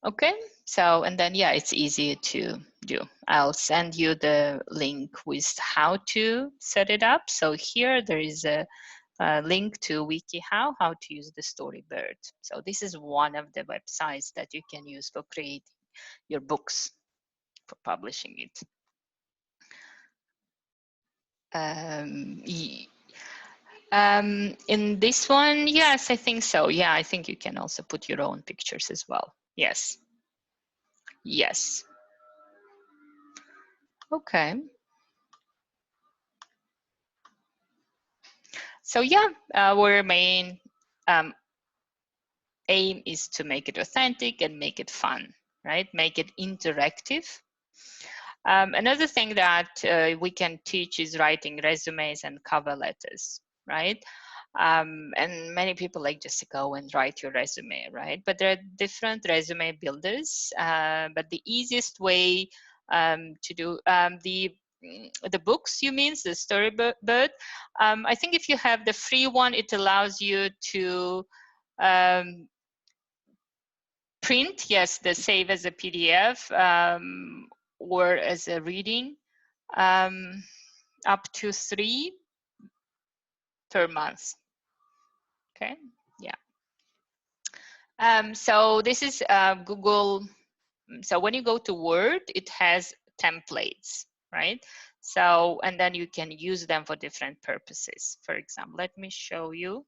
Okay, so, and then, yeah, it's easy to do. I'll send you the link with how to set it up. So here there is a link to WikiHow, how to use the Storybird. So this is one of the websites that you can use for creating your books, for publishing it. In this one, yes, I think so. Yeah, I think you can also put your own pictures as well. Yes. Yes. Okay. So yeah, our main aim is to make it authentic and make it fun, right? Make it interactive. Another thing that we can teach is writing resumes and cover letters, right? And many people like just to go and write your resume, right? But there are different resume builders. But the easiest way to do the books, you mean, the Storybird. I think if you have the free one, it allows you to print, yes, the save as a PDF or as a reading, up to 3 per month. Okay, yeah. So this is Google. So when you go to Word, it has templates, right? So, and then you can use them for different purposes. For example, let me show you.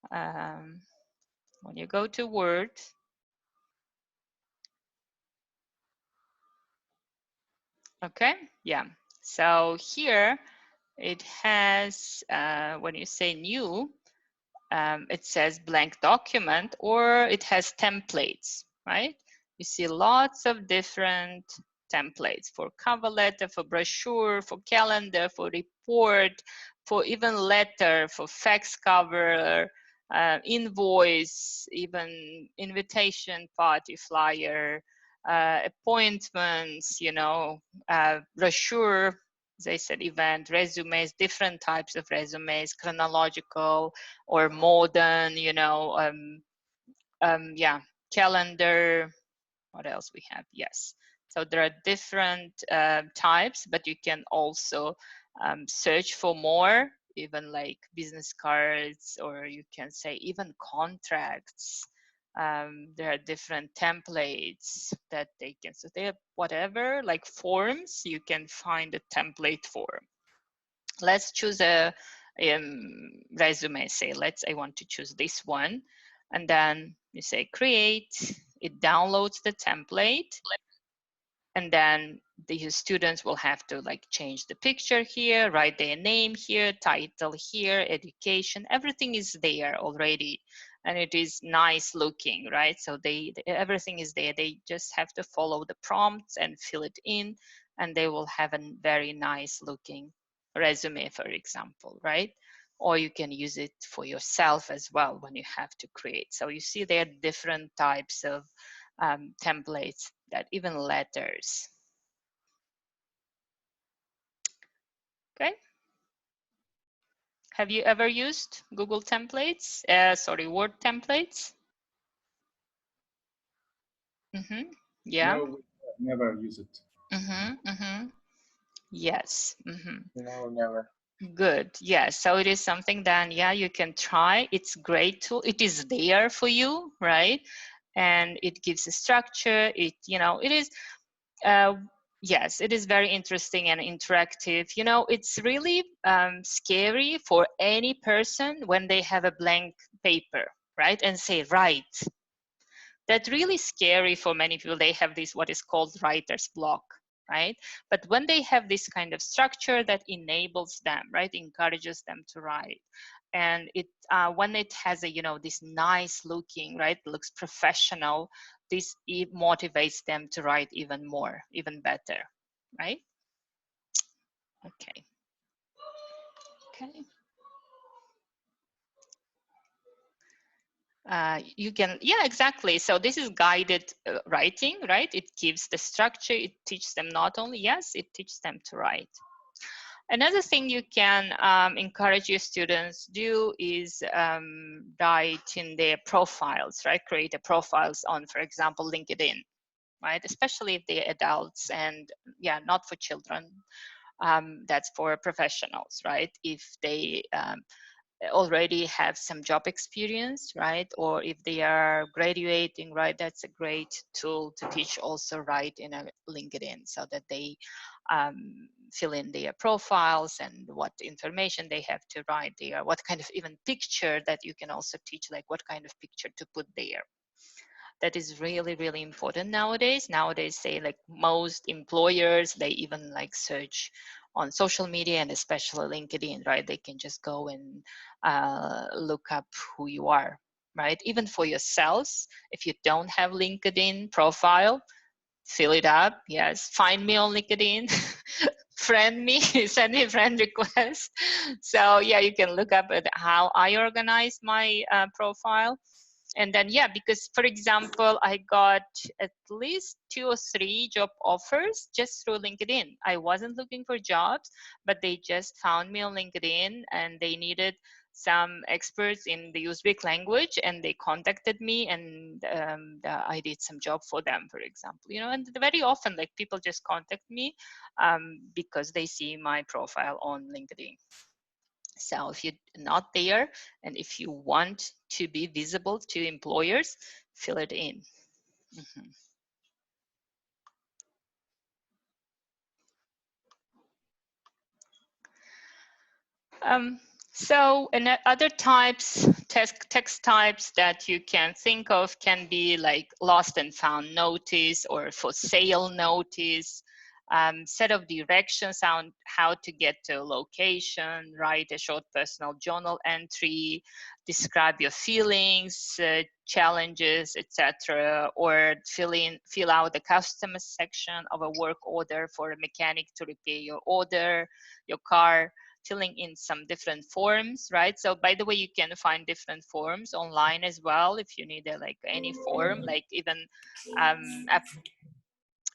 When you go to Word, okay, yeah. So here it has, when you say new, it says blank document, or it has templates, right? You see lots of different templates for cover letter, for brochure, for calendar, for report, for even letter, for fax cover, invoice, even invitation party flyer, appointments, you know, brochure, as I said, event, resumes, different types of resumes, chronological or modern, you know, yeah, calendar. What else we have? Yes. So there are different types, but you can also search for more, even like business cards, or you can say even contracts. There are different templates that they can, so they have whatever, like forms, you can find a template form. Let's choose a resume, say, I want to choose this one. And then you say create, it downloads the template. And then the students will have to like change the picture here, write their name here, title here, education, everything is there already. And it is nice looking, right? So everything is there. They just have to follow the prompts and fill it in, and they will have a very nice looking resume, for example, right? or you can use it for yourself as well when you have to create. So you see there are different types of templates, that even letters. Okay. Have you ever used Google templates? Sorry, Word templates? Mm-hmm. Yeah. No, never use it. Mm-hmm. Mm-hmm. Yes. Mm-hmm. No, never. Good. Yes. So it is something then, yeah, you can try. It's great tool. It is there for you, right? And it gives a structure. It, you know, it is, yes, it is very interesting and interactive. You know, it's really scary for any person when they have a blank paper, right? And say, write. That's really scary for many people. They have this, what is called writer's block, right? But when they have this kind of structure that enables them, right, encourages them to write, and it when it has a, you know, this nice looking, right, looks professional, this it motivates them to write even more, even better, right? Okay. Okay. You can, yeah, exactly. So this is guided writing, right? It gives the structure. It teaches them not only, yes, it teaches them to write. Another thing you can encourage your students do is write in their profiles, right? Create a profiles on, for example, LinkedIn, right? Especially if they're adults and, yeah, not for children. That's for professionals, right? If they already have some job experience, right? Or if they are graduating, right? That's a great tool to teach also write in a LinkedIn, so that they fill in their profiles and what information they have to write there, what kind of even picture that you can also teach, like what kind of picture to put there. That is really, really important nowadays. Nowadays, say like most employers, they even like search on social media and especially LinkedIn, right? They can just go and look up who you are, right? Even for yourselves, if you don't have LinkedIn profile, fill it up. Yes, find me on LinkedIn, friend me, send me a friend request. So yeah, you can look up at how I organize my profile. And then, yeah, because for example, I got at least 2 or 3 job offers just through LinkedIn. I wasn't looking for jobs, but they just found me on LinkedIn and they needed some experts in the Uzbek language, and they contacted me, and I did some job for them, for example, you know. And very often, like, people just contact me because they see my profile on LinkedIn. So if you're not there, and if you want to be visible to employers, fill it in. Mm-hmm. So, and other types, text types that you can think of can be like lost and found notice or for sale notice, set of directions on how to get to a location, write a short personal journal entry, describe your feelings, challenges, etc., or fill out the customer section of a work order for a mechanic to repair your car, filling in some different forms, right? So by the way, you can find different forms online as well if you need like any form, like even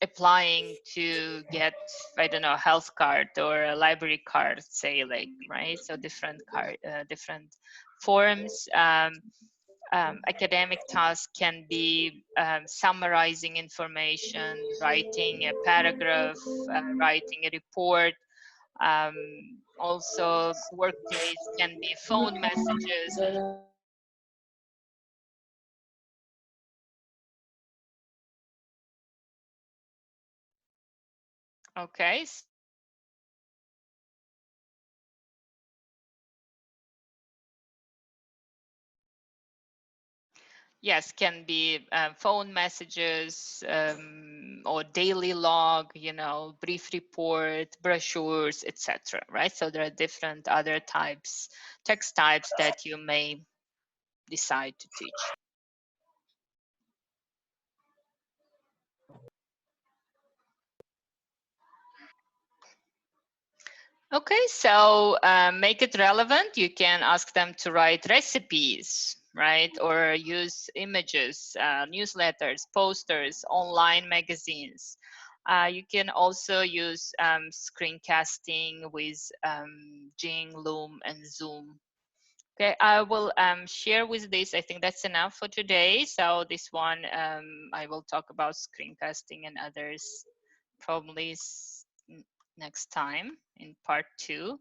applying to get, I don't know, a health card or a library card, say, like, right? So different different forms. Academic tasks can be summarizing information, writing a paragraph, writing a report. Also, workdays can be phone messages. Okay. Yes, can be phone messages or daily log, you know, brief report, brochures, etc. Right? So there are different other types, text types that you may decide to teach. Okay, so make it relevant. You can ask them to write recipes, right? Or use images, newsletters, posters, online magazines. You can also use screencasting with Jing, Loom, and Zoom. Okay, I will share with this. I think that's enough for today. So this one, I will talk about screencasting and others probably next time in part 2.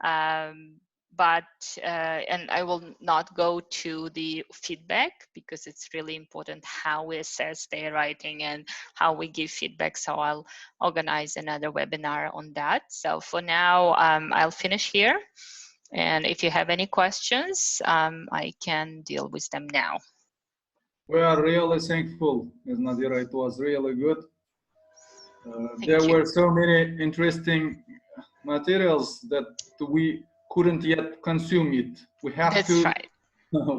And I will not go to the feedback because it's really important how we assess their writing and how we give feedback. So I'll organize another webinar on that. So for now, I'll finish here. And if you have any questions, I can deal with them now. We are really thankful, Ms. Nadira. It was really good. There you. were so many interesting materials that we couldn't yet consume it. We have That's to. right.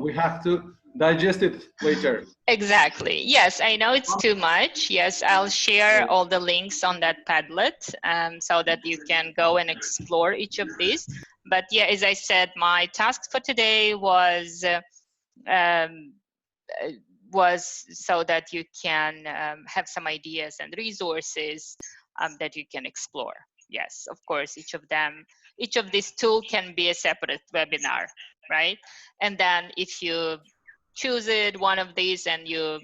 We have to digest it later. Exactly. Yes, I know it's too much. Yes, I'll share all the links on that Padlet so that you can go and explore each of these. But yeah, as I said, my task for today was so that you can have some ideas and resources that you can explore. Yes, of course, each of these tools can be a separate webinar, right? And then if you choose one of these and you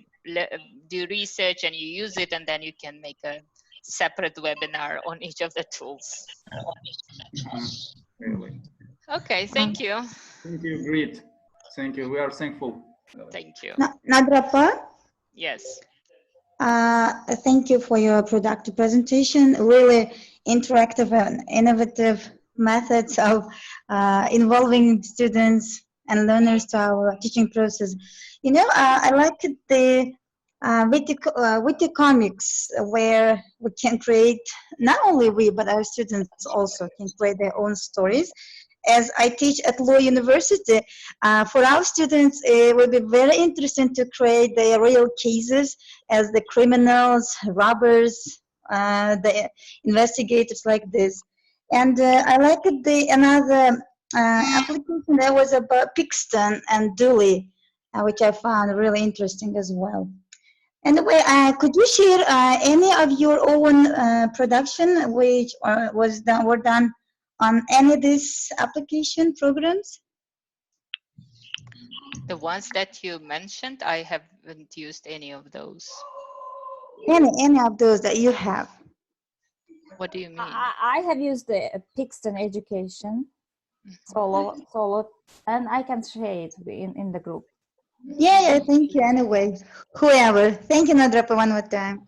do research and you use it, and then you can make a separate webinar on each of the tools. Really. Okay, thank you. Thank you, great. Thank you. We are thankful. Thank you. Nadrapa, Yes. thank you for your productive presentation. Really interactive and innovative methods of involving students and learners to our teaching process. You know, I like the witty comics where we can create, not only we, but our students also can create their own stories. As I teach at Law University, for our students, it will be very interesting to create their real cases as the criminals, robbers, the investigators like this. And I like another application that was about Pixton and Dooley, which I found really interesting as well. Anyway, could you share any of your own production which were done on any of these application programs? The ones that you mentioned, I haven't used any of those. Any of those that you have? What do you mean? I have used the Pixton Education solo, and I can share it in the group. Yeah, thank you. Anyway, whoever. Thank you, Nadrapa, one more time.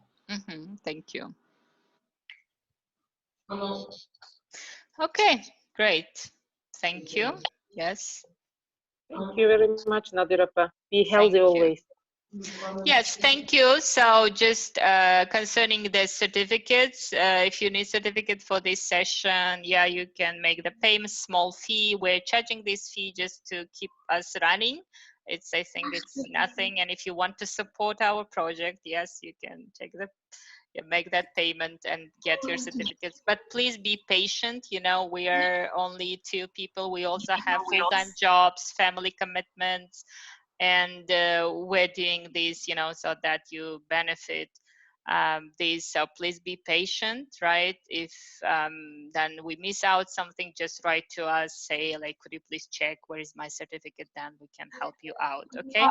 Thank you. Okay, great. Thank you. Yes. Thank you very much, Nadirapa. Be healthy always. Yes, thank you. So just concerning the certificates, if you need certificate for this session, yeah, you can make the payment, small fee. We're charging this fee just to keep us running. I think it's nothing. And if you want to support our project, yes, you can make that payment and get your certificates. But please be patient. You know, we are only 2 people. We also have full-time jobs, family commitments, and we're doing this, you know, so that you benefit these. So please be patient, right? If then we miss out something, just write to us, say like, could you please check where is my certificate? Then we can help you out. Okay.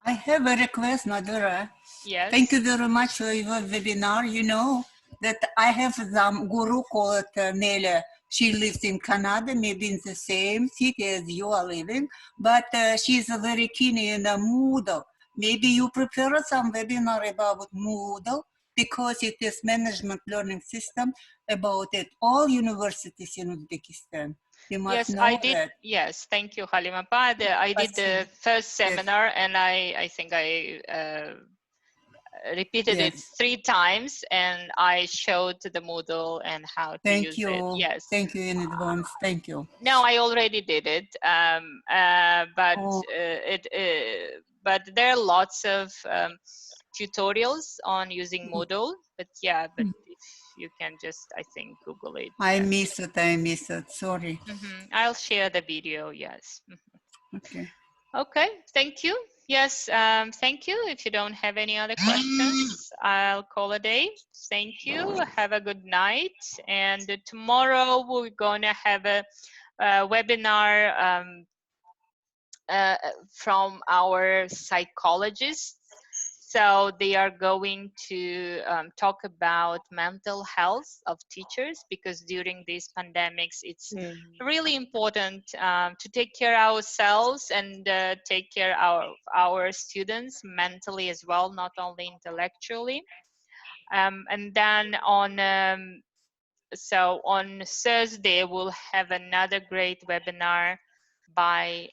I have a request, Nadira. Yes. Thank you very much for your webinar. You know that I have some guru called Nelia. She lives in Canada, maybe in the same city as you are living, but she's very keen in Moodle. Maybe you prepare some webinar about Moodle because it is management learning system about it. All universities in Uzbekistan. You must know I did. that. Yes, thank you, Halima. But I did the first seminar, and I think I repeated it 3 times, and I showed the Moodle and how to use it. Yes. Thank you in advance. Thank you. No, I already did it. But there are lots of tutorials on using Moodle. But yeah, but if You can just, I think, Google it. I miss it. Sorry. I'll share the video, yes. Okay. Okay, thank you. Yes, thank you. If you don't have any other questions, I'll call a day. Thank you. Have a good night. And tomorrow we're going to have a webinar from our psychologists. So they are going to talk about mental health of teachers, because during these pandemics, it's really important to take care of ourselves and take care of our students mentally as well, not only intellectually. And then so on Thursday, we'll have another great webinar by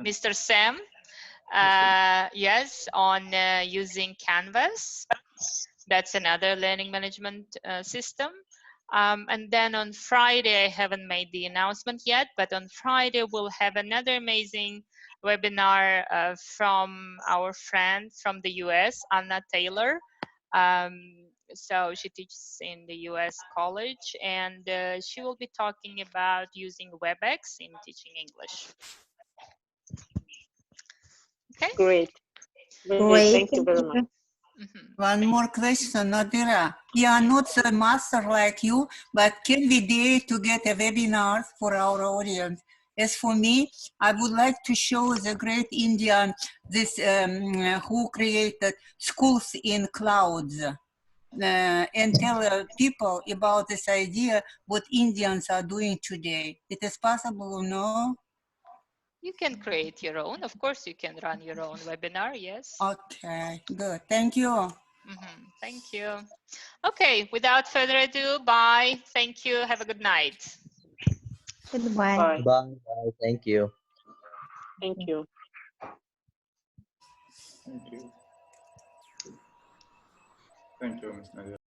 Mr. Sam. Yes, on using Canvas. That's another learning management system. And then on Friday, I haven't made the announcement yet, but on Friday, we'll have another amazing webinar from our friend from the US, Anna Taylor. So she teaches in the US college, and she will be talking about using WebEx in teaching English. Okay. Great. Great. Thank you very much. One more question, Nadira. We are not a master like you, but can we dare to get a webinar for our audience? As for me, I would like to show the great Indian, who created schools in clouds, and tell people about this idea, what Indians are doing today. It is possible or no? You can create your own. Of course, you can run your own webinar. Yes. Okay, good. Thank you. Thank you. Okay, without further ado, bye. Thank you. Have a good night. Goodbye. Bye. Bye. Bye. Thank you. Thank you. Thank you. Thank you, Ms. Nadia.